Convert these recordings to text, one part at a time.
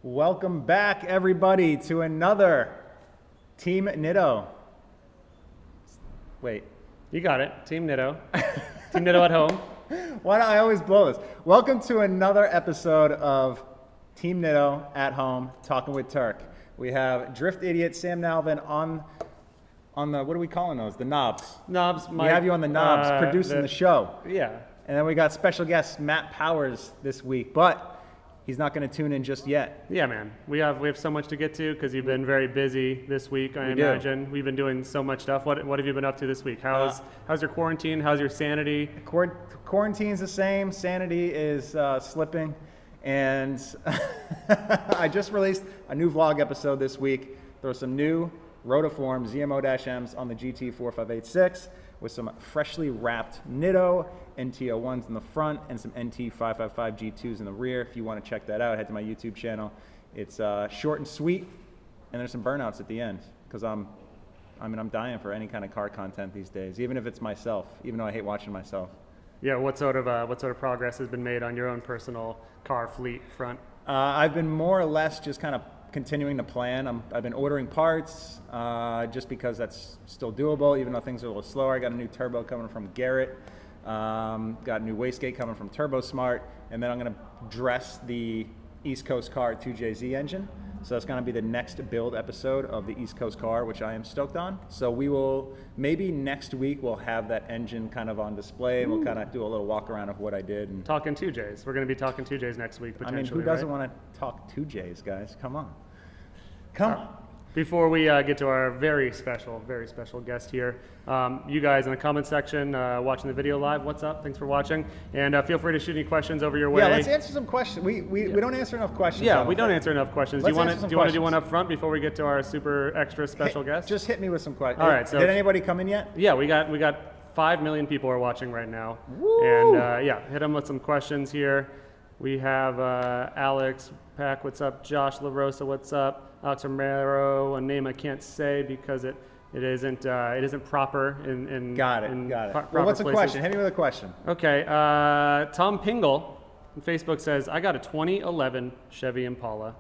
Welcome back, everybody, to another Team Nitto. Wait. You got it. Team Nitto. Team Nitto at home. Why do I always blow this? Welcome to another episode of Team Nitto at home, talking with Tuerck. We have Drift Idiot Sam Nalvin on the, what are we calling those? The knobs. Knobs. We have you on the knobs, producing the show. Yeah. And then we got special guest Matt Powers this week, but he's not going to tune in just yet. Yeah, man. We have so much to get to because you've been very busy this week. I imagine we've been doing so much stuff. What have you been up to this week? How's your quarantine? How's your sanity? Quarantine's the same. Sanity is slipping, and I just released a new vlog episode this week. There are some new rotiform ZMO-Ms on the GT4586 with some freshly wrapped Nitto NT01s in the front and some NT555 G2s in the rear. If you want to check that out, head to my YouTube channel. It's short and sweet, and there's some burnouts at the end because I'm dying for any kind of car content these days, even if it's myself, even though I hate watching myself. Yeah, what sort of progress has been made on your own personal car fleet front? I've been more or less just kind of continuing to plan. I've been ordering parts just because that's still doable, even though things are a little slower. I got a new turbo coming from Garrett. Got a new wastegate coming from Turbo Smart, and then I'm going to dress the East Coast car 2JZ engine. So that's going to be the next build episode of the East Coast car, which I am stoked on. So we will, maybe next week, we'll have that engine kind of on display, and we'll kind of do a little walk around of what I did. And talking 2Js. We're going to be talking 2Js next week, potentially. I mean, who doesn't want to talk 2Js, guys? Come on. Come on. Before we get to our very special guest here, you guys in the comment section watching the video live, what's up? Thanks for watching. And feel free to shoot any questions over your way. Yeah, let's answer some questions. We don't answer enough questions. Yeah, we don't answer enough questions. Do you want to do one up front before we get to our super extra special guest? Just hit me with some questions. All right. So did anybody come in yet? Yeah, we got 5 million people are watching right now. Woo! And yeah, hit them with some questions here. We have Alex Pack, what's up? Josh LaRosa, what's up? Alex Romero, a name I can't say because it isn't proper in Got it. Well, what's the question? Hit me with a question. Okay. Tom Pingle on Facebook says, I got a 2011 Chevy Impala,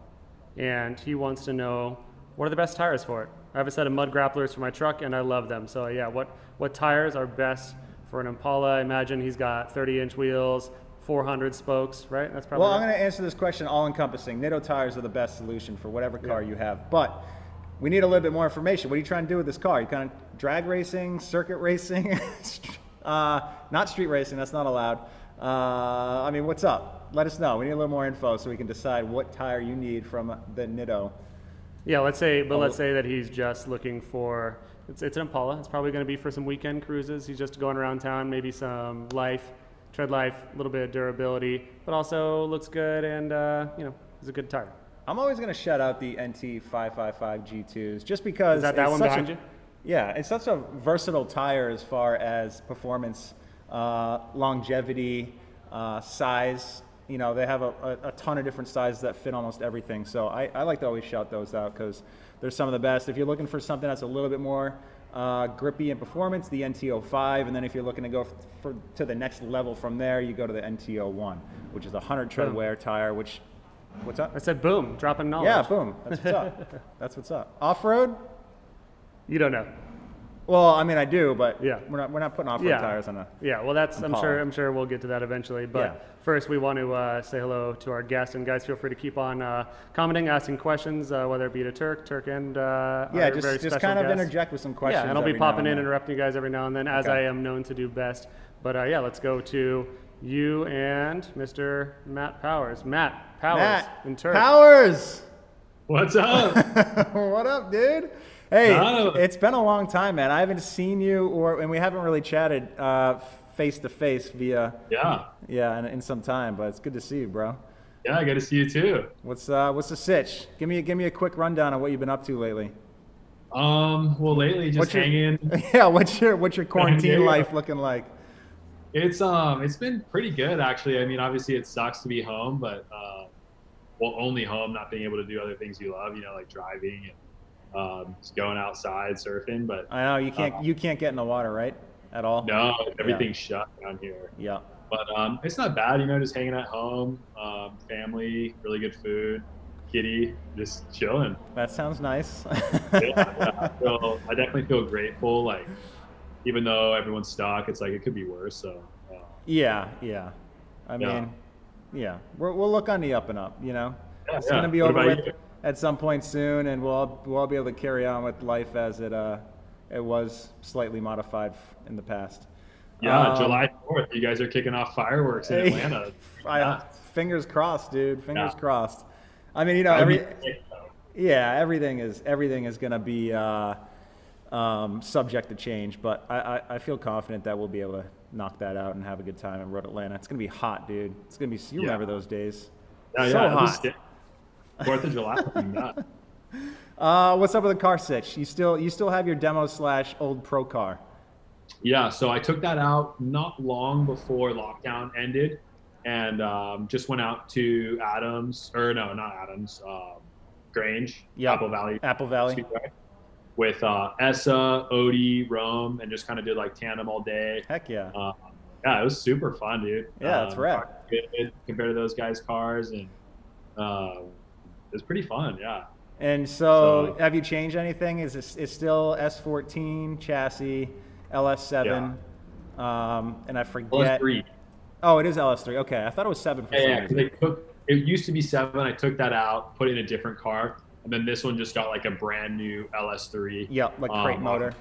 and he wants to know what are the best tires for it. I have a set of mud grapplers for my truck, and I love them. So yeah, what tires are best for an Impala? I imagine he's got 30-inch wheels, 400 spokes, right? That's probably. Well, I'm going to answer this question all-encompassing. Nitto tires are the best solution for whatever car you have, but we need a little bit more information. What are you trying to do with this car? You kind of drag racing, circuit racing, not street racing. That's not allowed. I mean, what's up? Let us know. We need a little more info so we can decide what tire you need from the Nitto. Yeah, let's say that he's just looking for. It's an Impala. It's probably going to be for some weekend cruises. He's just going around town, maybe some tread life, a little bit of durability, but also looks good and is a good tire. I'm always going to shout out the NT555 G2s just because. Is that one behind you? Yeah, it's such a versatile tire as far as performance, longevity, size. You know, they have a ton of different sizes that fit almost everything. So I like to always shout those out because they're some of the best. If you're looking for something that's a little bit more grippy in performance, the NT05, and then if you're looking to go to the next level from there, you go to the NT01, which is a 100 tread wear tire. Which, what's up? I said boom, dropping knowledge. Yeah, boom. That's what's up. That's what's up. Off road? You don't know. Well, I mean, I do, but yeah, we're not putting off-road tires on a. Yeah, well, that's I'm sure we'll get to that eventually. But first, we want to say hello to our guest, and guys, feel free to keep on commenting, asking questions, whether it be to Tuerck, and just kind of interject with some questions. Yeah, and I'll be popping in, interrupting you guys every now and then, as I am known to do best. But yeah, let's go to you and Mr. Matt Powers. Matt Powers and Tuerck. Powers. What's up? What up, dude? Hey, it's been a long time, man. I haven't seen you, and we haven't really chatted face to face via in some time. But it's good to see you, bro. Yeah, I got to see you too. What's the sitch? Give me a quick rundown of what you've been up to lately. Well, lately just hanging. Yeah, what's your quarantine life looking like? It's been pretty good actually. I mean, obviously it sucks to be home, but only home, not being able to do other things you love, like driving and. Just going outside surfing, but I know you can't get in the water, right? At all? No, everything's shut down here. Yeah. But it's not bad, just hanging at home, family, really good food. kitty, just chilling. That sounds nice. I definitely feel grateful. Like, even though everyone's stuck, it's like it could be worse. So, Yeah, yeah. I yeah. mean, yeah. We'll look on the up and up. You know, Yeah, it's yeah. gonna be What over about with you? at some point soon, and we'll all be able to carry on with life as it was slightly modified in the past. Yeah, July 4th, you guys are kicking off fireworks in Atlanta. Yeah, Fingers crossed, dude. Fingers yeah. crossed. I mean, you know, That would be sick, though. yeah, everything is gonna be subject to change, but I feel confident that we'll be able to knock that out and have a good time in Road Atlanta. It's gonna be hot, dude. It's gonna be, you Yeah. remember those days? Yeah, So yeah, it'll be hot. sick. 4th of July would be nuts. What's up with the car sitch? You still have your demo / old pro car? Yeah, so I took that out not long before lockdown ended, and just went out to Adams, or no, not Adams, Grange, Yep. Apple Valley Speedway, with Essa, Odie, Rome, and just kind of did like tandem all day. Heck yeah. Yeah, it was super fun, dude. Yeah, that's right. Good compared to those guys' cars, and it's pretty fun. Yeah. And so, have you changed anything? It's still S14 chassis, LS7, and I forget. LS3. Oh, it is LS3. Okay, I thought it was 7 for some Yeah, reason. because it used to be 7. I took that out, put it in a different car, and then this one just got like a brand new LS3. Yep, like crate motor.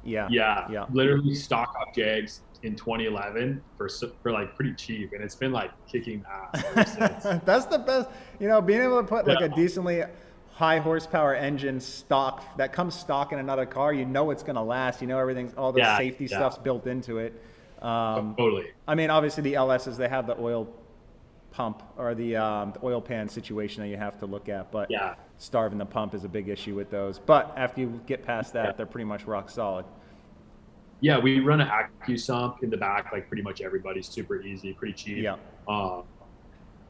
Yeah. Yeah, literally stock up Jags in 2011 for like pretty cheap, and it's been like kicking ass ever since. That's the best. You know, being able to put like a decently high horsepower engine stock that comes stock in another car, you know it's gonna last. You know everything's, all the safety stuff's built into it. Totally. I mean, obviously the LSs, they have the oil pump or the oil pan situation that you have to look at, but starving the pump is a big issue with those. But after you get past that, they're pretty much rock solid. Yeah, we run an AccuSump in the back, like pretty much everybody's super easy, pretty cheap. Yeah.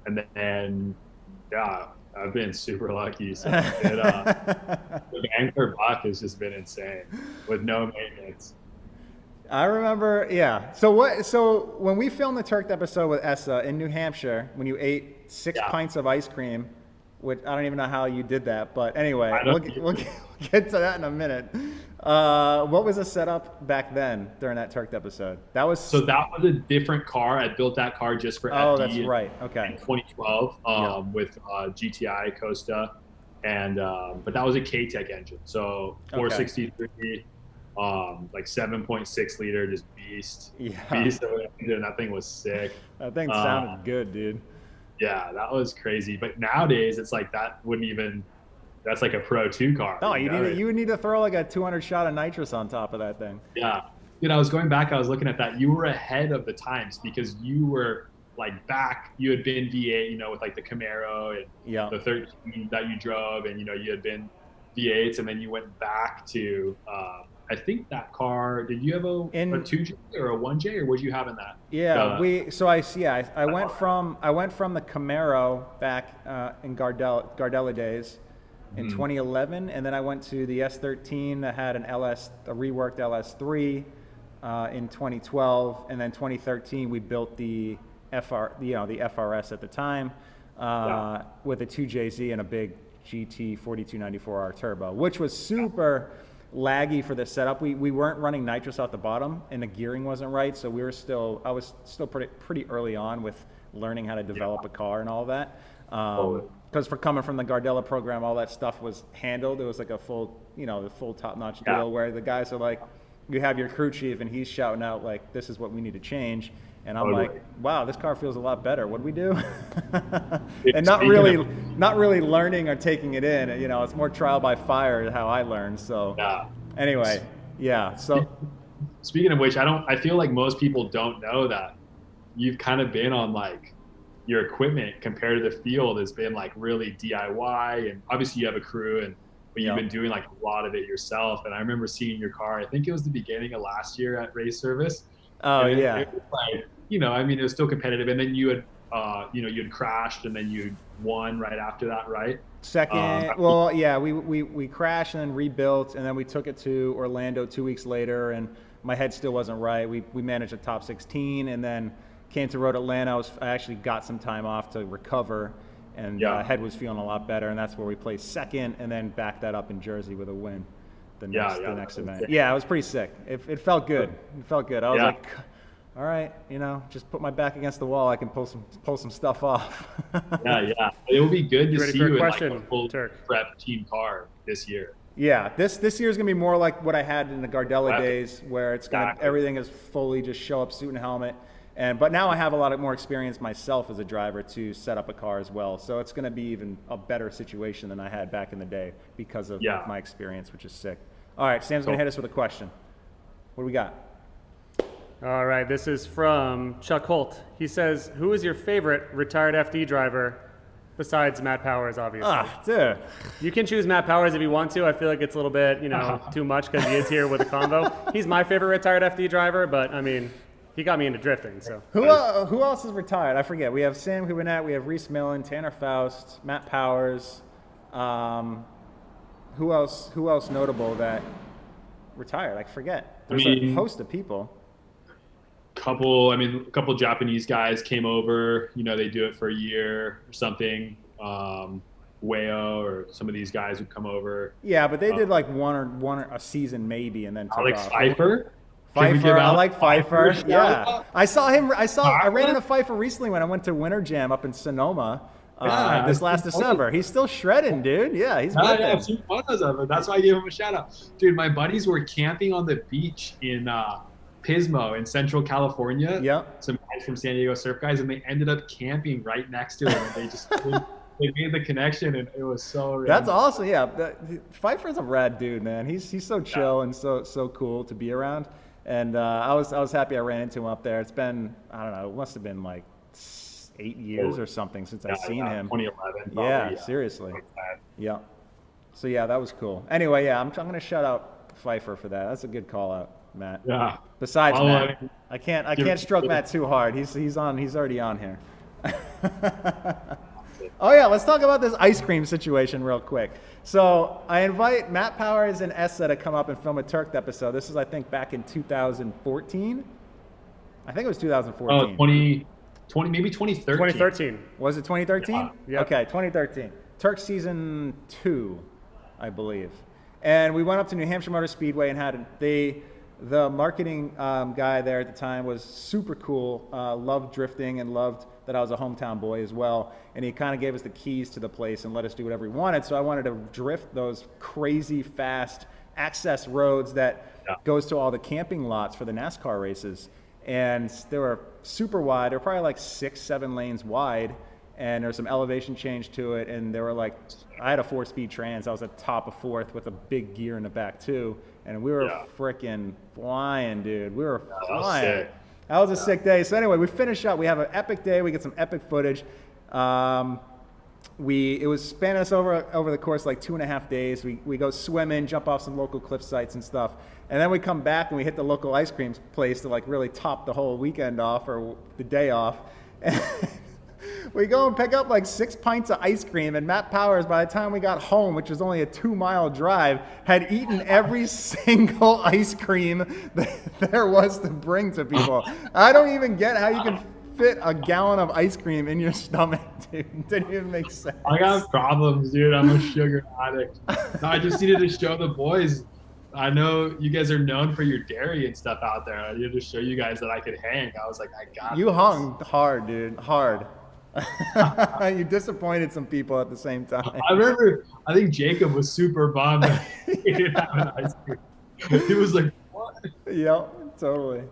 And then, yeah, I've been super lucky. So the bang per buck has just been insane with no maintenance. I remember, yeah. So when we filmed the Tuerck episode with Essa in New Hampshire, when you ate 6 pints of ice cream, which I don't even know how you did that, but anyway, we'll get to that in a minute. What was the setup back then during that Tuerck episode? That was a different car. I built that car just for Oh, FD that's right. Okay. in 2012 with GTI Costa, and but that was a K-Tech engine, so 463. Like 7.6 liter, just beast of an engine. That thing was sick. That thing sounded good, dude. Yeah, that was crazy. But nowadays, it's like that's like a Pro 2 car. No, you would need to throw like a 200 shot of nitrous on top of that thing. Yeah. I was going back, I was looking at that. You were ahead of the times because you were like you had been V8, with like the Camaro and the 13 that you drove, and, you had been V8s, and then you went back to, I think that car, did you have a 2J or a 1J, or was you having that? Yeah, I went from the Camaro back in Gardella days in 2011, and then I went to the S13 that had a reworked LS3 in 2012, and then 2013 we built the FRS at the time with a 2JZ and a big GT 4294R turbo, which was super laggy for the setup. We weren't running nitrous out the bottom, and the gearing wasn't right, so I was still pretty early on with learning how to develop a car and all that. Because for coming from the Gardella program, all that stuff was handled. It was like a full top-notch deal where the guys are like, you have your crew chief and he's shouting out like, this is what we need to change. And I'm like, wow, this car feels a lot better. What do we do? And not really learning or taking it in. It's more trial by fire is how I learned. So anyway, so speaking of which, I feel like most people don't know that you've kind of been on like your equipment compared to the field has been like really DIY, and obviously you have a crew, but you've been doing like a lot of it yourself. And I remember seeing your car, I think it was the beginning of last year at race service. Oh, and yeah. It was like, it was still competitive. And then you had, you had crashed, and then you won right after that, right? Second, we crashed and then rebuilt, and then we took it to Orlando 2 weeks later, and my head still wasn't right. We managed a top 16, and then came to Road Atlanta. I actually got some time off to recover, and Yeah. head was feeling a lot better, and that's where we placed second, and then backed that up in Jersey with a win. The next event. Yeah, it was pretty sick. It felt good. It felt good. I was like, all right, just put my back against the wall. I can pull some stuff off. Yeah. It will be good to see you in like a full Tuerck? prep team car this year. Yeah, this year is gonna be more like what I had in the Gardella days, where it's gonna everything is fully just show up suit and helmet. But now I have a lot more experience myself as a driver to set up a car as well. So it's gonna be even a better situation than I had back in the day because of my experience, which is sick. All right, Sam's gonna hit us with a question. What do we got? All right, this is from Chuck Holt. He says, "Who is your favorite retired FD driver besides Matt Powers, obviously?" Dude. You can choose Matt Powers if you want to. I feel like it's a little bit, too much because he is here with a convo. He's my favorite retired FD driver, but I mean, he got me into drifting. So who else is retired? I forget. We have Sam Hubinette, we have Reese Millen, Tanner Faust, Matt Powers. Who else notable that retired? I forget. There's a host of people. A couple Japanese guys came over. They do it for a year or something. Wayo or some of these guys would come over. Yeah, but they did like one or a season maybe, and then took Alex off. Pfeiffer. I like Pfeiffer. Yeah, I ran into Pfeiffer recently when I went to Winter Jam up in Sonoma. This last December. He's still shredding, dude. Yeah, he's I've seen photos of it. That's why I gave him a shout out. Dude, my buddies were camping on the beach in Pismo in Central California. Yeah. Some guys from San Diego surf guys, and they ended up camping right next to him. And they just they made the connection, and it was so random. That's awesome. Yeah, Pfeiffer's a rad dude, man. He's so chill and so cool to be around. And I was happy I ran into him up there. It's been, I don't know, it must have been like 8 years or something since I've seen him. 2011. Probably, yeah, seriously. Yeah. So yeah, that was cool. Anyway, yeah, I'm gonna shout out Pfeiffer for that. That's a good call out, Matt. Yeah. Besides Matt, I can't stroke Matt too hard. He's already on here. Oh yeah, let's talk about this ice cream situation real quick. So I invite Matt Powers and Essa to come up and film a Tuerck episode. This is, I think, back in 2014. I think it was 2014. 2020, maybe 2013. 2013. Was it 2013? Yeah. Okay, 2013. Tuerck season 2, I believe. And we went up to New Hampshire Motor Speedway and had the marketing guy there at the time was super cool, loved drifting and loved that I was a hometown boy as well. And he kind of gave us the keys to the place and let us do whatever we wanted. So I wanted to drift those crazy fast access roads that goes to all the camping lots for the NASCAR races. And they were super wide. They were probably like 6-7 lanes wide. And there was some elevation change to it. And they were like, I had a 4-speed trans. I was at top of 4th with a big gear in the back too. And we were freaking flying, dude. We were flying. That was a sick day. So anyway, we finish up. We have an epic day. We get some epic footage. It was spanning us over the course like 2.5 days. We go swimming, jump off some local cliff sites and stuff. And then we come back and we hit the local ice cream place to like really top the whole weekend off or the day off. And we go and pick up like 6 pints of ice cream, and Matt Powers, by the time we got home, which was only a 2-mile drive, had eaten every single ice cream that there was to bring to people. I don't even get how you can fit a gallon of ice cream in your stomach, dude. It didn't even make sense. I got problems, dude. I'm a sugar addict. No, I just needed to show the boys. I know you guys are known for your dairy and stuff out there. I needed to show you guys that I could hang. I was like, I got You hung hard, dude. Hard. You disappointed some people at the same time. I think Jacob was super bummed that he didn't have an ice cream. He was like, what? Yep, totally.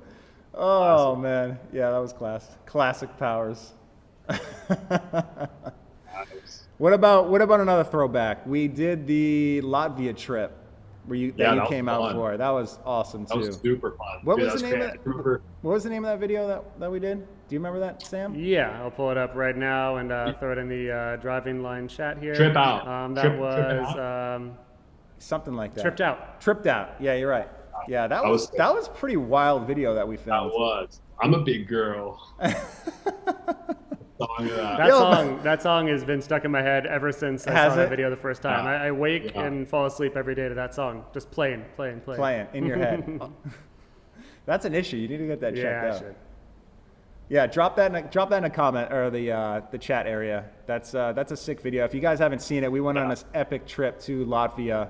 Oh, man. Yeah, that was classic Powers. What about another throwback? We did the Latvia trip that you came out for. That was awesome too. That was super fun. What was the name of that video that we did? Do you remember that, Sam? Yeah, I'll pull it up right now and throw it in the driving line chat here. Trip out. Something like that. Tripped out. Tripped out. Yeah, you're right. Yeah, that was pretty wild video that we filmed. That was. I'm a big girl. That song has been stuck in my head ever since I saw that video the first time. I wake and fall asleep every day to that song, just playing in your head. That's an issue. You need to get that checked out. Yeah, drop that in a comment or the chat area. That's a sick video. If you guys haven't seen it, we went on this epic trip to Latvia.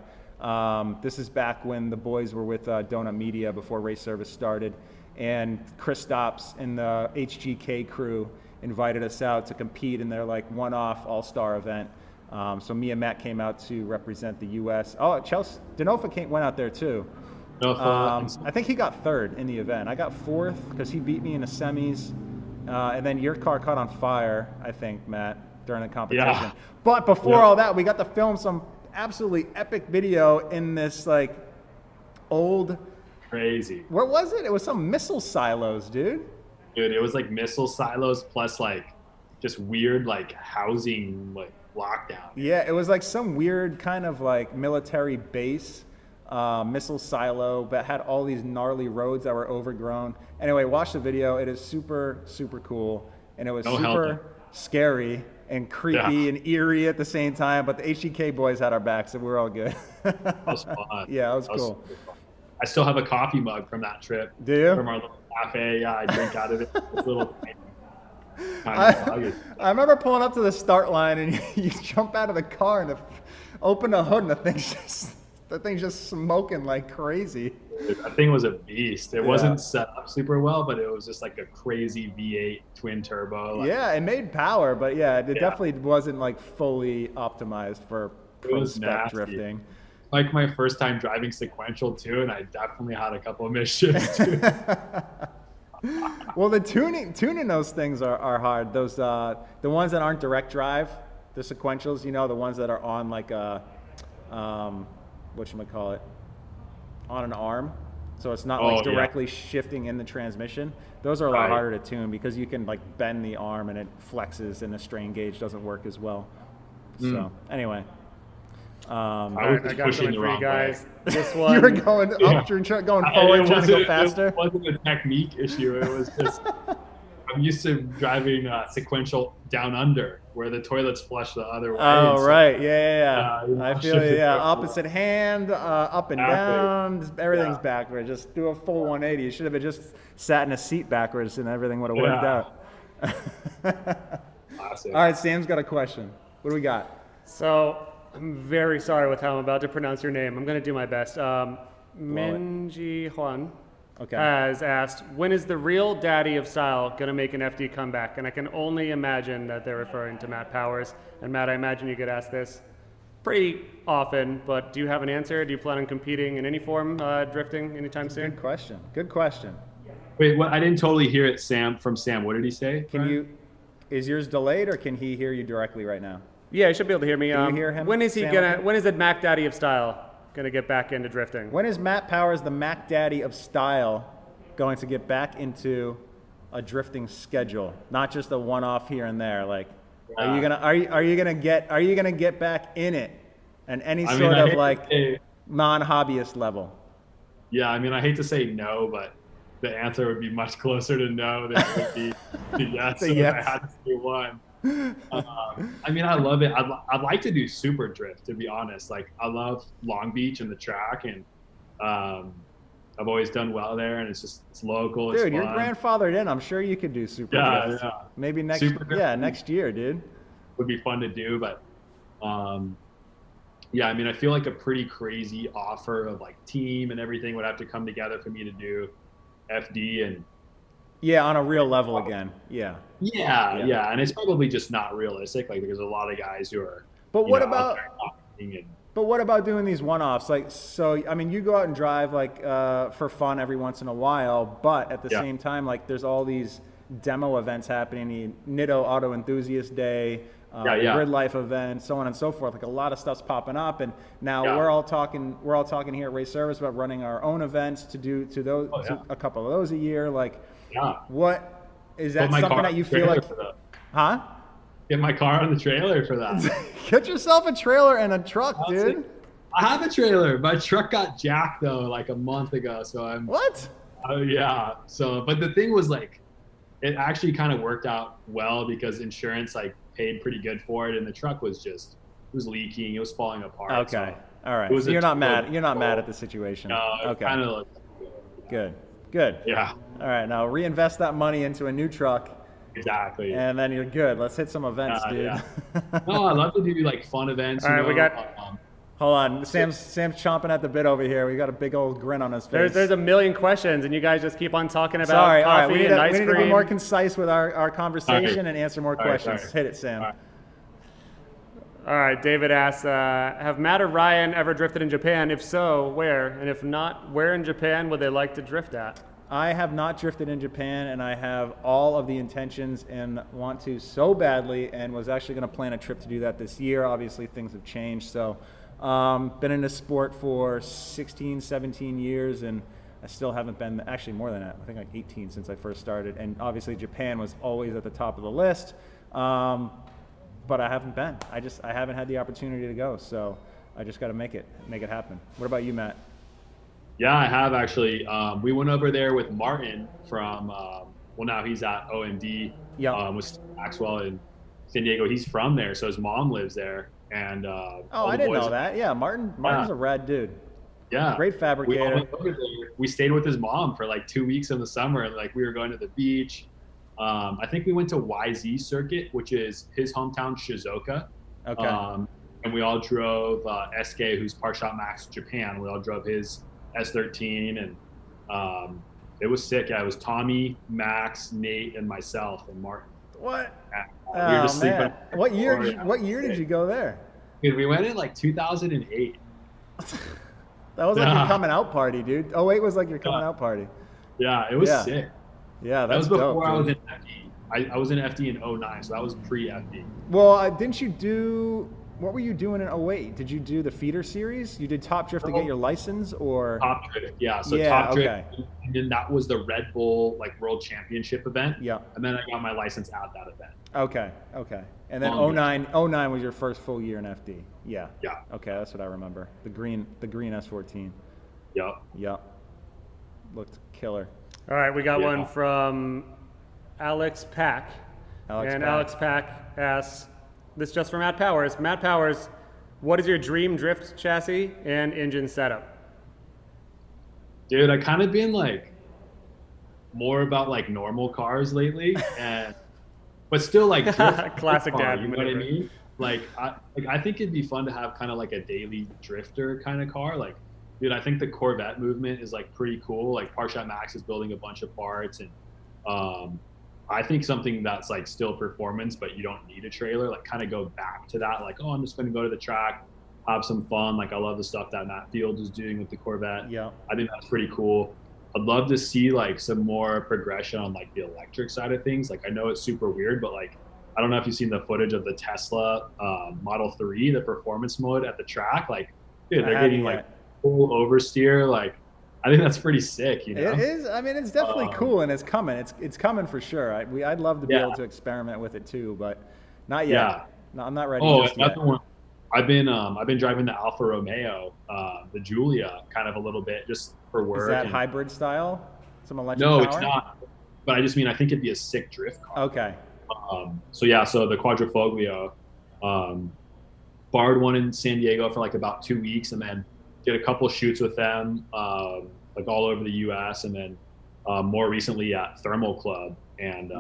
This is back when the boys were with Donut Media before race service started, and Chris Stops and the HGK crew invited us out to compete in their like one-off all-star event. So me and Matt came out to represent the U.S. Oh, Chelsea Denofa went out there too. I think he got third in the event. I got fourth because he beat me in the semis. And then your car caught on fire, I think, Matt, during the competition. Yeah. But before all that, we got to film some absolutely epic video in this like old. Crazy. Where was it? It was some missile silos, dude. Dude, it was like missile silos plus like just weird like housing like lockdown. Yeah, it was like some weird kind of like military base. Missile silo, but had all these gnarly roads that were overgrown. Anyway, watch the video. It is super, super cool. And it was super scary and creepy and eerie at the same time. But the HGK boys had our back, so we were all good. That was fun. Yeah, it was cool. I still have a coffee mug from that trip. Do you? From our little cafe. Yeah, I drink out of it. This little I remember pulling up to the start line and you jump out of the car and open the hood and the thing's just smoking like crazy. That thing was a beast. It wasn't set up super well, but it was just like a crazy V8 twin turbo. Like, yeah, it made power, but yeah, it definitely wasn't like fully optimized for pro spec drifting. Like my first time driving sequential too, and I definitely had a couple of misshifts too. Well, the tuning those things are hard. Those the ones that aren't direct drive, the sequentials, you know, the ones that are on like a whatchamacallit, on an arm, so it's not like directly shifting in the transmission. Those are a lot harder to tune because you can like bend the arm and it flexes and the strain gauge doesn't work as well. So anyway, I got something for you guys. This one, you were going up, you're going forward, trying to go faster. It wasn't a technique issue. It was just I'm used to driving sequential down under, where the toilets flush the other way. Oh, right. Yeah. I feel you. Yeah. Opposite hand, up and down. Everything's backwards. Just do a full 180. You should have just sat in a seat backwards and everything would have worked out. Classic. All right. Sam's got a question. What do we got? So I'm very sorry with how I'm about to pronounce your name. I'm going to do my best. Menji Juan has asked, when is the real daddy of style going to make an FD comeback? And I can only imagine that they're referring to Matt Powers. And Matt, I imagine you get asked this pretty often, but do you have an answer? Do you plan on competing in any form drifting anytime soon? Good question. Good question. Wait, what? I didn't totally hear it, from Sam. What did he say? Is yours delayed or can he hear you directly right now? Yeah, he should be able to hear me. Can you hear him? When is the Mac Daddy of style gonna get back into drifting? When is Matt Powers, the Mac Daddy of style, going to get back into a drifting schedule, not just a one-off here and there? Like, are you gonna get back in it, and any sort of like non-hobbyist level? Yeah, I mean, I hate to say no, but the answer would be much closer to no than it would be to yes. If I had to say one. I mean, I love it. I'd like to do super drift, to be honest. Like, I love Long Beach and the track, and I've always done well there, and it's local. Dude, it's you're grandfathered in. I'm sure you could do super drift. Yeah. Maybe next year, dude. Would be fun to do, but yeah, I mean, I feel like a pretty crazy offer of like team and everything would have to come together for me to do FD and. Yeah, on a real level again. Yeah, and it's probably just not realistic. Like, there's a lot of guys who are. But what about doing these one-offs? Like, so I mean, you go out and drive like for fun every once in a while, but at the same time, like, there's all these demo events happening. Nitto Auto Enthusiast Day, Grid Life event, so on and so forth. Like, a lot of stuff's popping up, and now we're all talking here at Race Service about running our own events to a couple of those a year. Like. Yeah. What is that something that you feel like? Huh? Get my car on the trailer for that. Get yourself a trailer and a truck, dude. I have a trailer. My truck got jacked though, like a month ago. So I'm. What? Oh yeah. So, but the thing was like, it actually kind of worked out well because insurance like paid pretty good for it, and the truck was leaking. It was falling apart. Okay. So all right. So you're not mad. You're not mad at the situation. No. Okay. Kind of. Good. Yeah. All right, now reinvest that money into a new truck. Exactly. And then you're good. Let's hit some events, dude. Yeah. No, I love to do like fun events. All right, we got. Hold on, Sam's chomping at the bit over here. We got a big old grin on his face. There's a million questions, and you guys just keep on talking about Sorry, coffee all right. and ice we need cream. to be more concise with our conversation and answer more questions. Sorry. Hit it, Sam. All right, David asks, have Matt or Ryan ever drifted in Japan? If so, where? And if not, where in Japan would they like to drift at? I have not drifted in Japan, and I have all of the intentions and want to so badly, and was actually going to plan a trip to do that this year. Obviously, things have changed. So, been in this sport for 16, 17 years, and I still haven't been, actually more than that, I think like 18 since I first started. And obviously, Japan was always at the top of the list, but I haven't been. I haven't had the opportunity to go, so I just got to make it happen. What about you, Matt? Yeah, I have actually. We went over there with Martin from, well, now he's at OMD with Maxwell in San Diego. He's from there, so his mom lives there. And I didn't know that. Yeah, Martin's a rad dude. Yeah, great fabricator. We stayed with his mom for like 2 weeks in the summer, and like we were going to the beach. I think we went to YZ Circuit, which is his hometown, Shizuoka. Okay. And we all drove SK, who's Par Shot Max Japan. We all drove his S13, and it was sick. Yeah, it was Tommy, Max, Nate, and myself, and Martin. What? We were just sleeping. What year did you go there? Dude, we went in like 2008. That was like your coming out party, dude. 08 was like your coming out party. Yeah, it was sick. Yeah, that was before dope, I was in FD. I was in FD in 09, so that was pre-FD. Well, didn't you do? What were you doing in 08? Did you do the feeder series? You did Top Drift to get your license, or Top Drift? Yeah, so Top Drift, and then that was the Red Bull like World Championship event. Yeah, and then I got my license at that event. Okay. And then 09 was your first full year in FD. Yeah. Yeah. Okay, that's what I remember. The green S14. Yep. Looked killer. All right, we got one from Alex Pack. Alex Pack asks, this just for Matt Powers. Matt Powers, what is your dream drift chassis and engine setup? Dude, I kind of been like more about like normal cars lately, but still like drift classic car, dad. You know what I mean? Like I think it'd be fun to have kind of like a daily drifter kind of car. Like, dude, I think the Corvette movement is like pretty cool. Like Par Shot Max is building a bunch of parts, and I think something that's like still performance, but you don't need a trailer, like kind of go back to that. Like, oh, I'm just going to go to the track, have some fun. Like, I love the stuff that Matt Fields is doing with the Corvette. Yeah. I think that's pretty cool. I'd love to see like some more progression on like the electric side of things. Like, I know it's super weird, but like, I don't know if you've seen the footage of the Tesla Model 3, the performance mode at the track. Like, dude, they're getting like full oversteer. Like, I think that's pretty sick, you know? It is. I mean, it's definitely cool, and it's coming. It's coming for sure. I'd love to be able to experiment with it too, but not yet. Yeah. No, I'm not ready. Another one. I've been driving the Alfa Romeo, the Giulia, kind of a little bit just for work. Is that hybrid style? Some electric power? No, it's not. But I just mean I think it'd be a sick drift car. Okay. So the Quadrifoglio, borrowed one in San Diego for like about 2 weeks, and then did a couple shoots with them, like all over the U.S. and then more recently at Thermal Club, and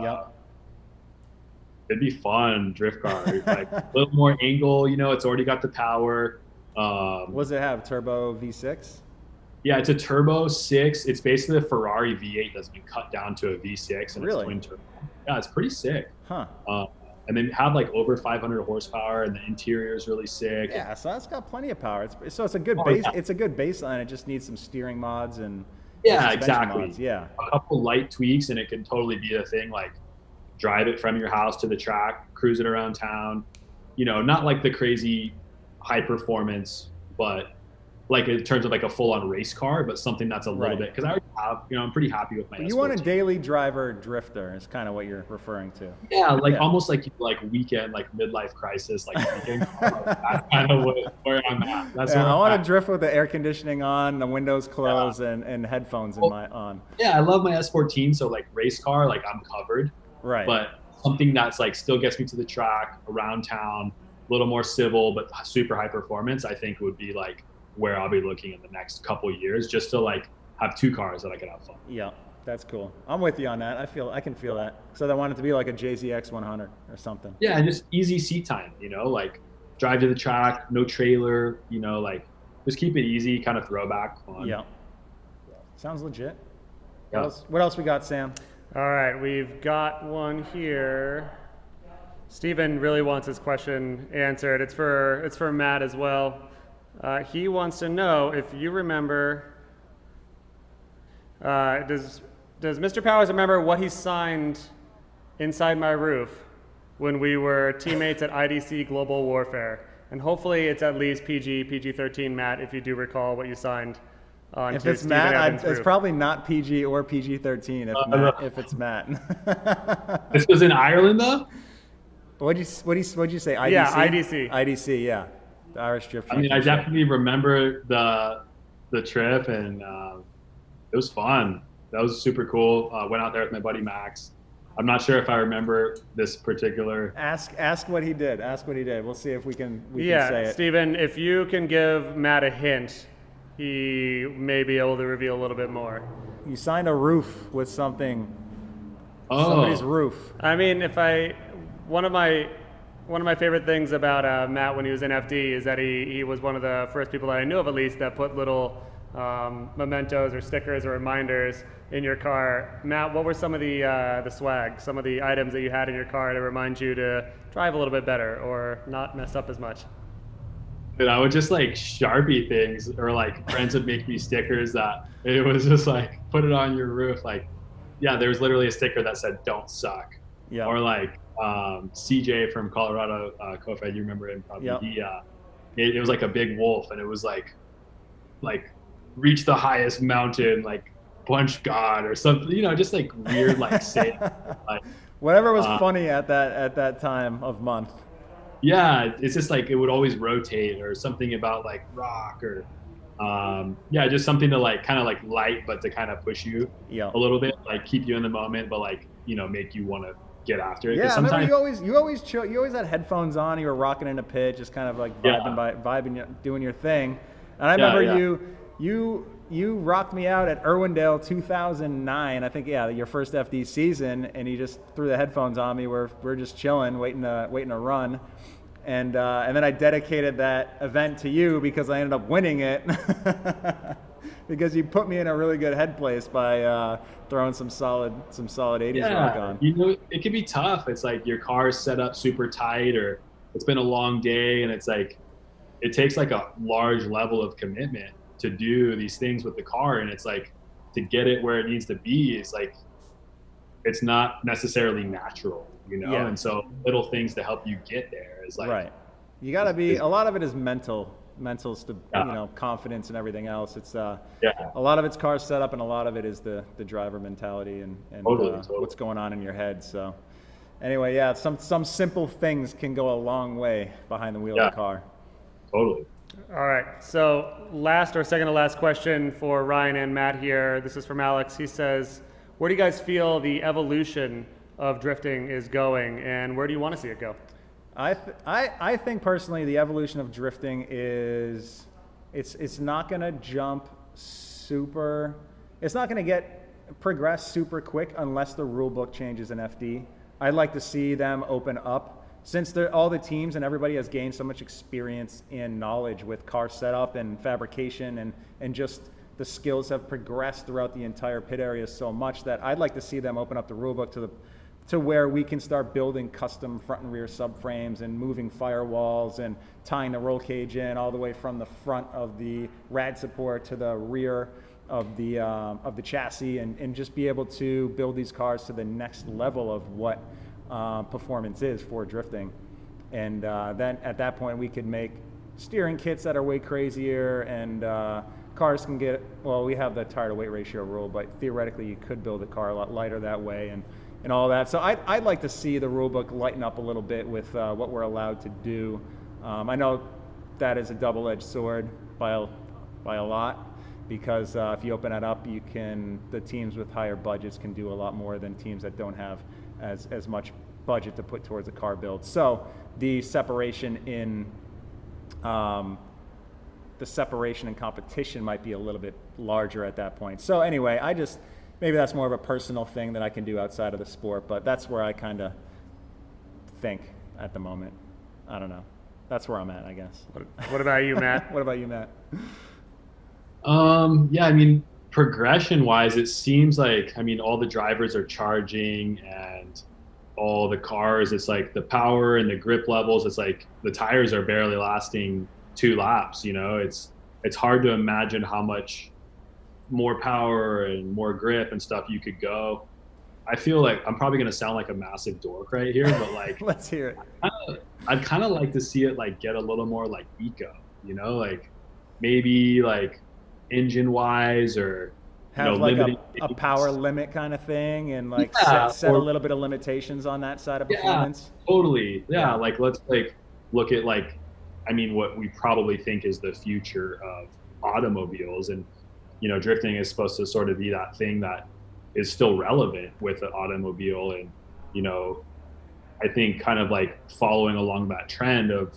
it'd be fun drift car, like a little more angle. You know, it's already got the power. What does it have? Turbo V6? Yeah, it's a turbo 6. It's basically a Ferrari V8 that's been cut down to a V6, and it's twin turbo. Yeah, it's pretty sick. Huh. And then have like over 500 horsepower, and the interior is really sick. Yeah, so that's got plenty of power. It's a good base. Yeah. It's a good baseline. It just needs some steering mods and exactly. Mods. Yeah, a couple light tweaks, and it can totally be a thing. Like drive it from your house to the track, cruise it around town. You know, not like the crazy high performance, but like in terms of like a full-on race car, but something that's a little bit, because I already have, I'm pretty happy with my S14. You want a daily driver drifter is kind of what you're referring to. Yeah, almost like weekend, like midlife crisis, like weekend. That's kind of where I'm at. That's I want to drift with the air conditioning on, the windows closed, and headphones on. Yeah, I love my S14, so like race car, like I'm covered. Right. But something that's like still gets me to the track, around town, a little more civil, but super high performance, I think would be like where I'll be looking in the next couple of years, just to like have two cars that I can have fun. Yeah, That's cool. I'm with you on that. I can feel that. So they want it to be like a JZX 100 or something. Yeah, and just easy seat time, like drive to the track, no trailer, like just keep it easy, kind of throwback fun. Yeah. Sounds legit. Yeah. What else we got, Sam? All right, we've got one here. Steven really wants his question answered. It's for Matt as well. He wants to know if you remember. Does Mr. Powers remember what he signed inside my roof when we were teammates at IDC Global Warfare? And hopefully it's at least PG-13, Matt, if you do recall what you signed on. If it's Matt, it's probably not PG or PG-13 if it's Matt. This was in Ireland, though? What'd you say? IDC? Yeah, IDC. IDC, yeah. The Irish Drift. I mean, I definitely remember the trip, and it was fun. That was super cool. Went out there with my buddy Max. I'm not sure if I remember this particular. Ask what he did. Ask what he did. We'll see if we can say it. Yeah, Steven, if you can give Matt a hint, he may be able to reveal a little bit more. You signed a roof with something. Oh. Somebody's roof. I mean, one of my favorite things about Matt when he was in FD is that he was one of the first people that I knew of, at least, that put little mementos or stickers or reminders in your car. Matt, what were some of the swag, some of the items that you had in your car to remind you to drive a little bit better or not mess up as much? And I would just like Sharpie things, or like friends would make me stickers that it was just like, put it on your roof. Like, yeah, there was literally a sticker that said, "Don't suck." Yeah. Or like CJ from Colorado, Kofed, you remember him probably. Yep. It was like a big wolf, and it was like reach the highest mountain, like punch God or something, just like weird, like saying, like whatever was funny at that time of month. Yeah, it's just like it would always rotate, or something about like rock, or just something to like kind of like light, but to kind of push you a little bit, like keep you in the moment, but like make you want to get after it. Yeah, sometimes you always chill. You always had headphones on. You were rocking in a pitch, just kind of like vibing, doing your thing. And I remember you rocked me out at Irwindale 2009. I think your first FD season, and you just threw the headphones on me. We're just chilling, waiting to run, and then I dedicated that event to you because I ended up winning it because you put me in a really good head place by throwing some solid 80s rock on. It can be tough. It's like your car is set up super tight, or it's been a long day, and it's like it takes like a large level of commitment to do these things with the car, and it's like to get it where it needs to be is like it's not necessarily natural, and so little things to help you get there is like right. You got to be a lot of it is mental confidence and everything else. It's a lot of it's car setup, and a lot of it is the driver mentality and totally. What's going on in your head. So anyway, some simple things can go a long way behind the wheel of the car. Totally. All right, so second to last question for Ryan and Matt here. This is from Alex. He says, where do you guys feel the evolution of drifting is going, and where do you want to see it go? I think personally the evolution of drifting is it's not going to jump super. It's not going to progress super quick unless the rule book changes in FD. I'd like to see them open up. Since all the teams and everybody has gained so much experience and knowledge with car setup and fabrication and just the skills have progressed throughout the entire pit area so much that I'd like to see them open up the rulebook to where we can start building custom front and rear subframes and moving firewalls and tying the roll cage in all the way from the front of the rad support to the rear of the chassis and just be able to build these cars to the next level of what performance is for drifting. And then at that point we could make steering kits that are way crazier, and cars can get, we have the tire to weight ratio rule, but theoretically you could build a car a lot lighter that way and all that. So I'd like to see the rule book lighten up a little bit with what we're allowed to do. I know that is a double-edged sword by a lot, because if you open it up, the teams with higher budgets can do a lot more than teams that don't have as much budget to put towards a car build. So the separation in competition might be a little bit larger at that point. So anyway, maybe that's more of a personal thing that I can do outside of the sport, but that's where I kind of think at the moment. I don't know. That's where I'm at, I guess. What about you, Matt? What about you, Matt? Yeah, I mean, progression wise, it seems like, I mean, all the drivers are charging and all the cars, it's like the power and the grip levels, it's like the tires are barely lasting 2 laps, you know. It's hard to imagine how much more power and more grip and stuff you could go. I feel like I'm probably going to sound like a massive dork right here, but like let's hear it. I'd kind of like to see it like get a little more like eco, you know, like maybe like engine wise, or have like a power limit kind of thing, and like set a little bit of limitations on that side of performance. Totally. Yeah. Like let's like look at like, I mean, what we probably think is the future of automobiles, and you know, drifting is supposed to sort of be that thing that is still relevant with an automobile. And you know, I think kind of like following along that trend of,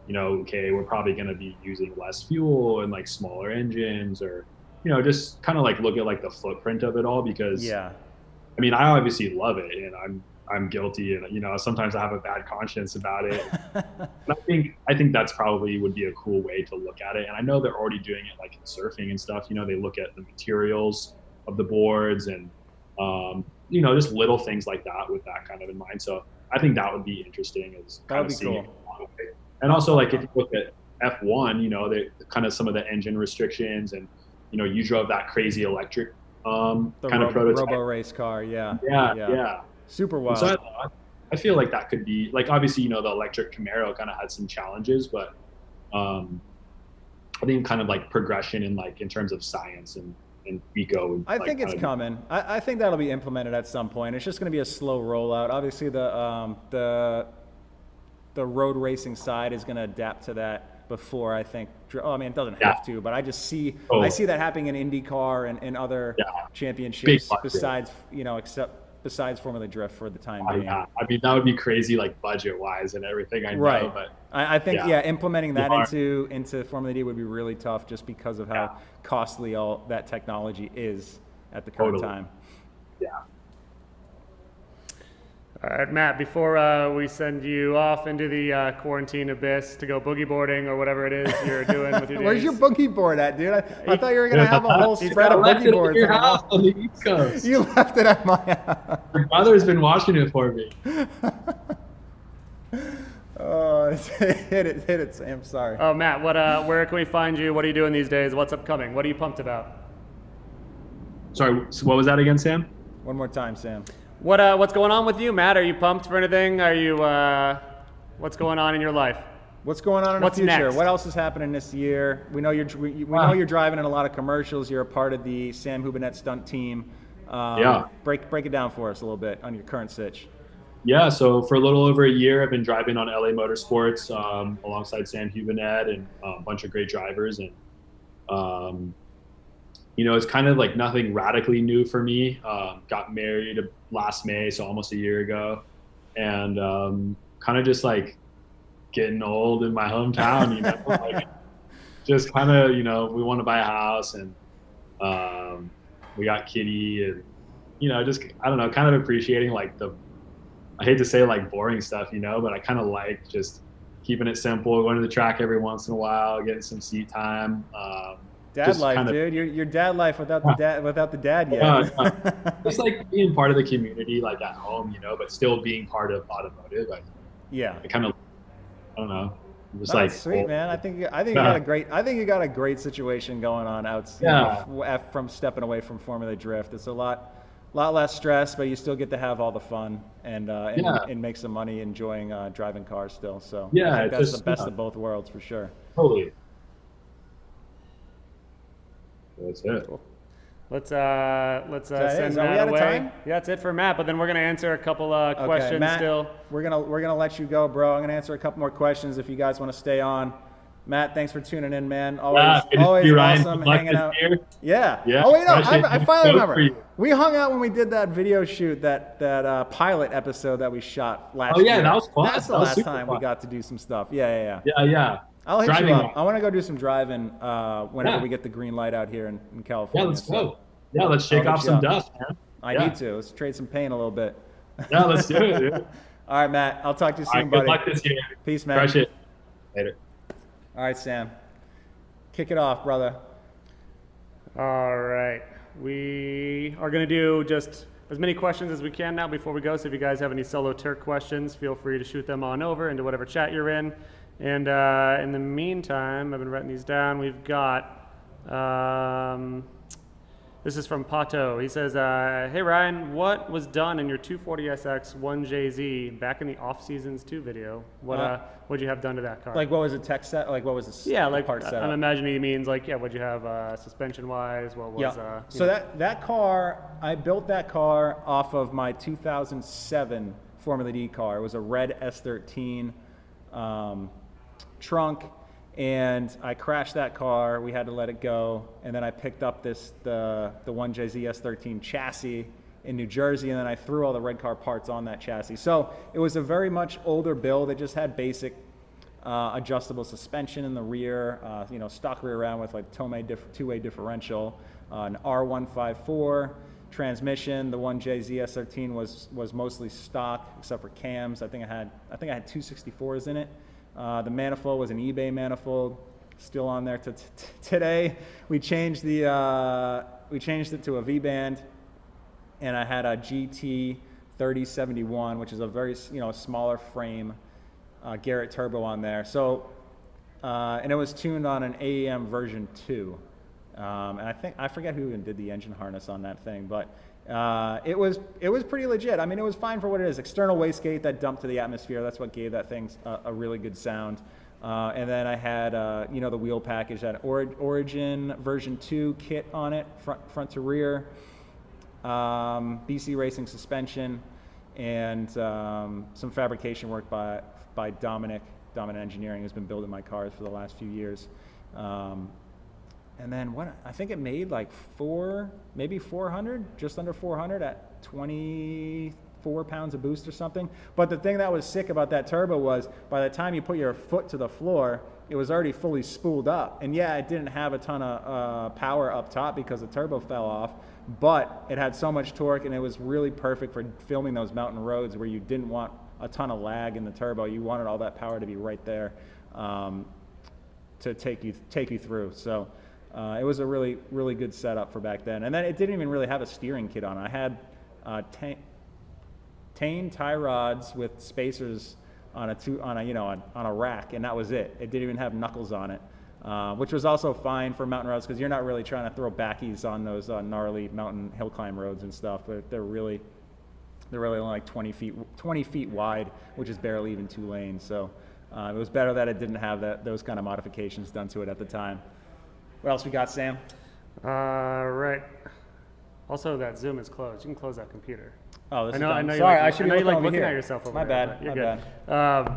you know, okay, we're probably going to be using less fuel and like smaller engines, or you know, just kind of like look at like the footprint of it all, because I mean, I obviously love it, and I'm guilty, and you know, sometimes I have a bad conscience about it. And I think that's probably would be a cool way to look at it. And I know they're already doing it like in surfing and stuff. You know, they look at the materials of the boards and you know, just little things like that with that kind of in mind. So I think that would be interesting, is kind of seeing it. And also, like if you look at F1, you know, they kind of some of the engine restrictions, and you know, you drove that crazy electric kind of prototype robo race car. Yeah. Super wild. So I feel like that could be like, obviously, you know, the electric Camaro kind of had some challenges, but I think kind of like progression in like in terms of science and eco. I think it's coming. I think that'll be implemented at some point. It's just going to be a slow rollout. Obviously, the road racing side is going to adapt to that before, I think. I mean, it doesn't have to, but I just see I see that happening in IndyCar and other championships besides, you know, besides Formula Drift for the time being. I mean, that would be crazy, like budget wise and everything. I know, but I think implementing that into Formula D would be really tough, just because of how costly all that technology is at the current time. Yeah. All right, Matt, before we send you off into the quarantine abyss to go boogie boarding or whatever it is you're doing with your days. Where's your boogie board at, dude? I thought you were going to have a whole spread of boogie boards. Your house on the East Coast. You left it at my house. My mother's been watching it for me. Oh, hit it, Sam. Sorry. Oh, Matt, where can we find you? What are you doing these days? What's upcoming? What are you pumped about? Sorry, so what was that again, Sam? One more time, Sam. What's going on with you, Matt? Are you pumped for anything? Are you what's going on in your life? What's going on in the future? Next? What else is happening this year? We know you're know you're driving in a lot of commercials. You're a part of the Sam Hubinette stunt team. Break it down for us a little bit on your current sitch. Yeah, so for a little over a year, I've been driving on LA Motorsports alongside Sam Hubinette and a bunch of great drivers. And you know, it's kind of like nothing radically new for me. Got married last May, so almost a year ago, and kind of just like getting old in my hometown, you know, like just kind of, you know, we want to buy a house, and we got Kitty, and you know, just I don't know, kind of appreciating like I hate to say like boring stuff, you know, but I kind of like just keeping it simple, going to the track every once in a while, getting some seat time. Dad life, dude. Your dad life without the dad yet. Just like being part of the community, like at home, you know, but still being part of automotive. I kind of, I don't know. Just like sweet, man. I think you got a great situation going on out. From stepping away from Formula Drift, it's a lot less stress, but you still get to have all the fun and make some money enjoying driving cars still. So I think that's the best of both worlds for sure. Totally. That's it. Cool. Let's send Matt away. Time? Yeah, that's it for Matt. But then we're gonna answer a couple questions Matt, still. We're gonna let you go, bro. I'm gonna answer a couple more questions if you guys want to stay on. Matt, thanks for tuning in, man. Always awesome hanging out. Yeah. Oh wait, no, I finally remember. We hung out when we did that video shoot, that pilot episode that we shot last year. Oh yeah, that was fun. That's the last time we got to do some stuff. Yeah. I'll hit you up. I want to go do some driving whenever we get the green light out here in California. Yeah, let's go. Yeah, let's shake I'll off hit you some up. dust, man. I Yeah. need to. Let's trade some pain a little bit. Yeah, let's do it, dude. All right, Matt. I'll talk to you All soon, right, buddy. good luck this year. Peace, man. Crush it. Later. All right, Sam. Kick it off, brother. All right. We are going to do just as many questions as we can now before we go. So if you guys have any solo Tuerck questions, feel free to shoot them on over into whatever chat you're in. And in the meantime, I've been writing these down. We've got, this is from Pato. He says, hey Ryan, what was done in your 240SX 1JZ back in the off seasons 2 video? What'd you have done to that car? Like, what was the tech set? Like, what was the part setup? I'm imagining he means like, what'd you have suspension wise? What was, So that car, I built that car off of my 2007 Formula D car. It was a red S13 trunk, and I crashed that car. We had to let it go, and then I picked up the 1JZ S13 chassis in New Jersey, and then I threw all the red car parts on that chassis. So it was a very much older build. It just had basic adjustable suspension in the rear, stock rear end with like two-way differential, an R154 transmission. The 1JZ S13 was mostly stock except for cams. I think I had 264s in it. The manifold was an eBay manifold, still on there today. We changed it to a V-band, and I had a GT 3071, which is a very smaller frame Garrett turbo on there. So and it was tuned on an AEM version 2, and I forget who even did the engine harness on that thing, but it was pretty legit. I mean, it was fine for what it is. External wastegate that dumped to the atmosphere. That's what gave that thing a really good sound. And then I had the wheel package, that Origin version 2 kit on it, front to rear, BC Racing suspension, and some fabrication work by Dominic Engineering, who's been building my cars for the last few years. And then I think it made like maybe 400, just under 400 at 24 pounds of boost or something. But the thing that was sick about that turbo was by the time you put your foot to the floor, it was already fully spooled up. And yeah, it didn't have a ton of power up top because the turbo fell off, but it had so much torque, and it was really perfect for filming those mountain roads where you didn't want a ton of lag in the turbo. You wanted all that power to be right there to take you through. So it was a really, really good setup for back then. And then it didn't even really have a steering kit on it. I had Tane tie rods with spacers on a rack, and that was it. It didn't even have knuckles on it, which was also fine for mountain roads because you're not really trying to throw backies on those gnarly mountain hill climb roads and stuff. But they're really only like 20 feet wide, which is barely even 2 lanes. So it was better that it didn't have those kind of modifications done to it at the time. What else we got, Sam? Right. Also, that Zoom is closed. You can close that computer. Oh, I know. Sorry, I should be looking here. at yourself over My there. bad. You're My good. bad.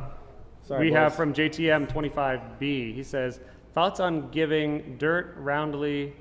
Sorry, we boys. have from JTM25B. He says, thoughts on giving roundy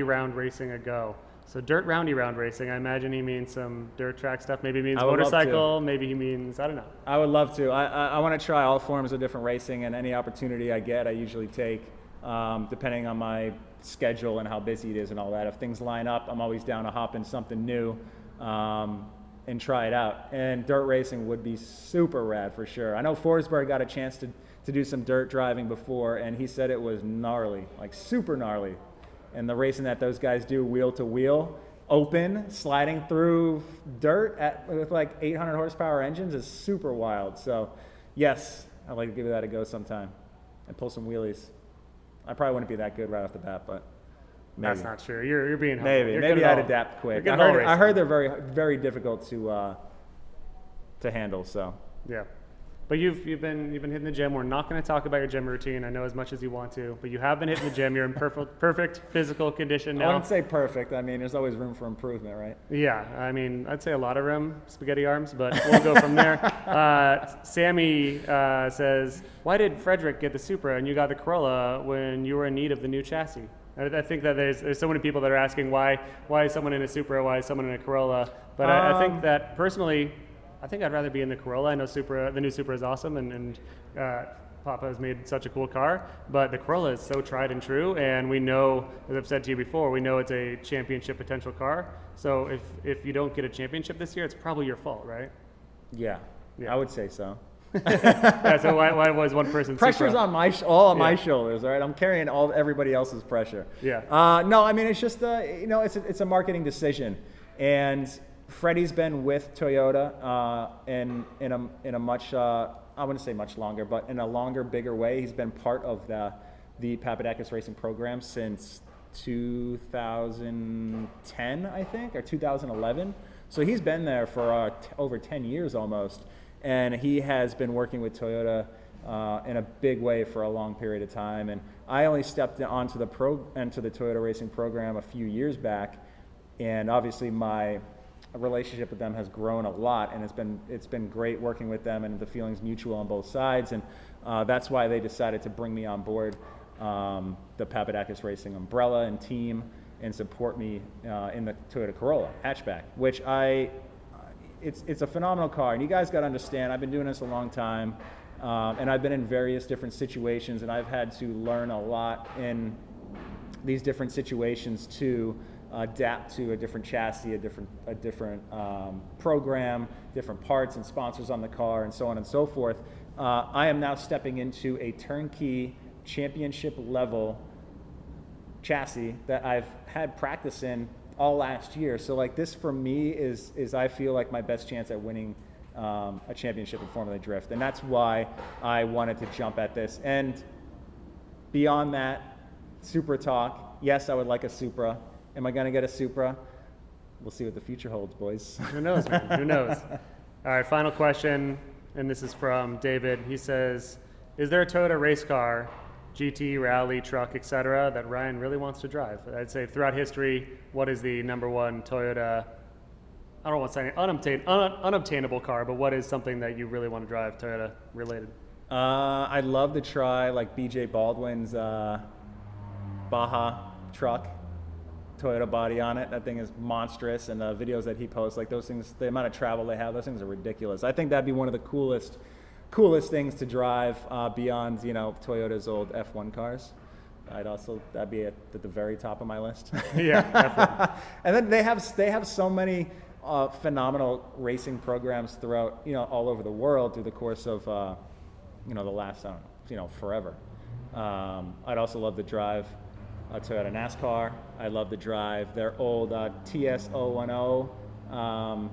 round racing a go. So roundy round racing, I imagine he means some dirt track stuff. Maybe he means motorcycle. Maybe he means, I don't know. I would love to. I want to try all forms of different racing, and any opportunity I get, I usually take, depending on my schedule and how busy it is and all that. If things line up, I'm always down to hop in something new and try it out. And dirt racing would be super rad for sure. I know Forsberg got a chance to do some dirt driving before, and he said it was gnarly, like super gnarly. And the racing that those guys do wheel to wheel, open, sliding through dirt with like 800 horsepower engines is super wild. So yes, I'd like to give that a go sometime and pull some wheelies. I probably wouldn't be that good right off the bat, but maybe. That's not true. You're being humble. Maybe I'd adapt quick. I heard they're very, very difficult to handle. So yeah. But you've been hitting the gym. We're not going to talk about your gym routine. I know as much as you want to, but you have been hitting the gym. You're in perfect physical condition now. I wouldn't say perfect. I mean, there's always room for improvement, right? Yeah. I mean, I'd say a lot of room, spaghetti arms, but we'll go from there. Sammy says, why did Frederick get the Supra and you got the Corolla when you were in need of the new chassis? I think that there's so many people that are asking why is someone in a Supra, why is someone in a Corolla? But I think that personally, I think I'd rather be in the Corolla. I know the new Supra is awesome, and Papa has made such a cool car, but the Corolla is so tried and true, and we know, as I've said to you before, we know it's a championship potential car. So if you don't get a championship this year, it's probably your fault, right? Yeah, I would say so. Yeah, so why was one person pressure's on my shoulders, all right? I'm carrying everybody else's pressure. Yeah. No, I mean, it's just it's a marketing decision, and Freddie's been with Toyota in a much I wouldn't say much longer, but in a longer, bigger way. He's been part of the Papadakis Racing program since 2010, I think, or 2011. So he's been there for over 10 years almost. And he has been working with Toyota in a big way for a long period of time. And I only stepped onto the Toyota racing program a few years back, and obviously my relationship with them has grown a lot, and it's been great working with them, and the feeling's mutual on both sides. And that's why they decided to bring me on board the Papadakis Racing umbrella and team and support me in the Toyota Corolla hatchback, which it's a phenomenal car, and you guys got to understand, I've been doing this a long time, and I've been in various different situations, and I've had to learn a lot in these different situations to adapt to a different chassis, a different program, different parts and sponsors on the car, and so on and so forth. I am now stepping into a turnkey championship level chassis that I've had practice in all last year. So like this for me is I feel like my best chance at winning a championship in Formula Drift, and that's why I wanted to jump at this. And beyond that, Supra talk. Yes, I would like a Supra. Am I going to get a Supra? We'll see what the future holds, boys. Who knows, man? Who knows? All right, final question, and this is from David. He says, is there a Toyota race car, GT, rally, truck, etc., that Ryan really wants to drive? I'd say throughout history, what is the number one Toyota, I don't want to say unobtainable car, but what is something that you really want to drive, Toyota related? I'd love to try like BJ Baldwin's Baja truck, Toyota body on it. That thing is monstrous, and the videos that he posts, like those things, the amount of travel they have, those things are ridiculous. I think that'd be one of the coolest things to drive beyond, Toyota's old F1 cars. That'd be at the very top of my list. Yeah, definitely. And then they have so many phenomenal racing programs throughout, all over the world through the course of, the last, forever. I'd also love to drive a Toyota NASCAR. I'd love to drive their old TS010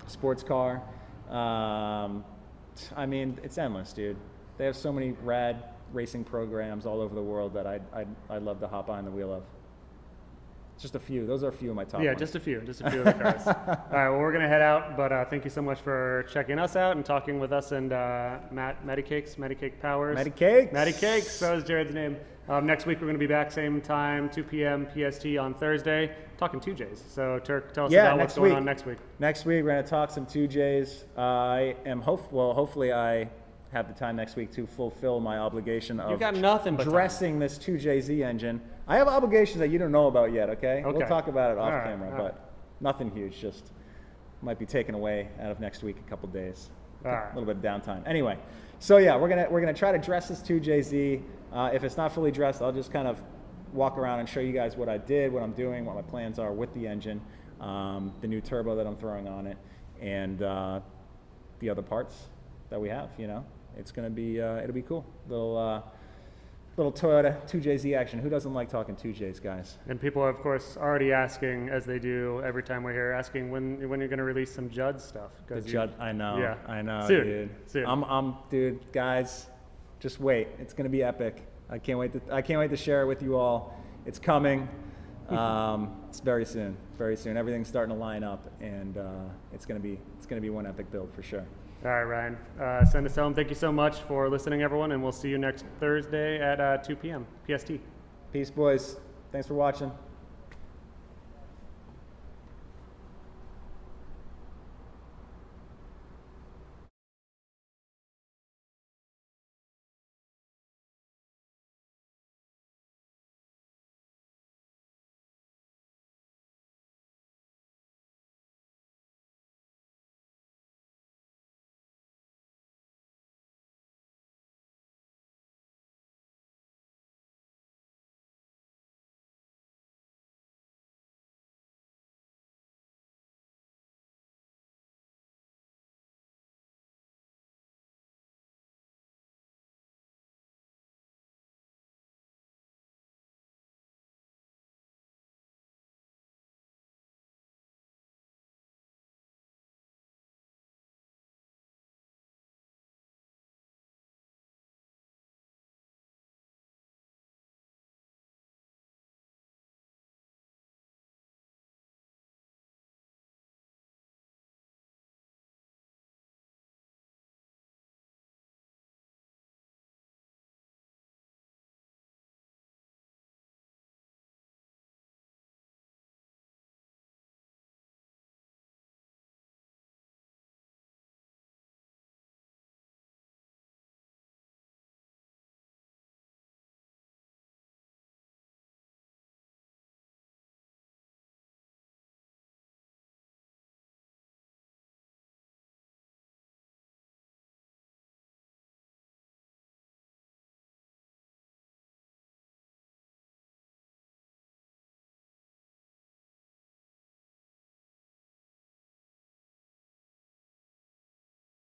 sports car. I mean, it's endless, dude. They have so many rad racing programs all over the world that I'd love to hop on the wheel of. Just a few. Those are a few of my top ones. Just a few of the cars. All right, well, we're going to head out, but thank you so much for checking us out and talking with us and Medicake Powers. Medicakes, that was Jared's name. Next week, we're going to be back same time, 2 p.m. PST on Thursday, talking 2Js. So, Tuerck, tell us about what's going on next week. Next week, we're going to talk some 2Js. Hopefully I have the time next week to fulfill my obligation of dressing this 2JZ engine. I have obligations that you don't know about yet, okay? We'll talk about it off camera, but nothing huge. Just might be taken away out of next week a couple days. A little bit of downtime. Anyway, so yeah, we're gonna try to dress this 2JZ. If it's not fully dressed, I'll just kind of walk around and show you guys what I did, what I'm doing, what my plans are with the engine, the new turbo that I'm throwing on it, and the other parts that we have. It's gonna be it'll be cool. Little Toyota 2JZ action. Who doesn't like talking 2Js, guys? And people are, of course, already asking, as they do every time we're here, asking when you're going to release some Judd stuff. I know. Yeah. I know, Soon. dude. Dude, guys, just wait. It's going to be epic. I can't wait to share it with you all. It's coming. It's very soon. Very soon. Everything's starting to line up, and it's going to be one epic build for sure. All right, Ryan. Send us home. Thank you so much for listening, everyone, and we'll see you next Thursday at 2 p.m. PST. Peace, boys. Thanks for watching.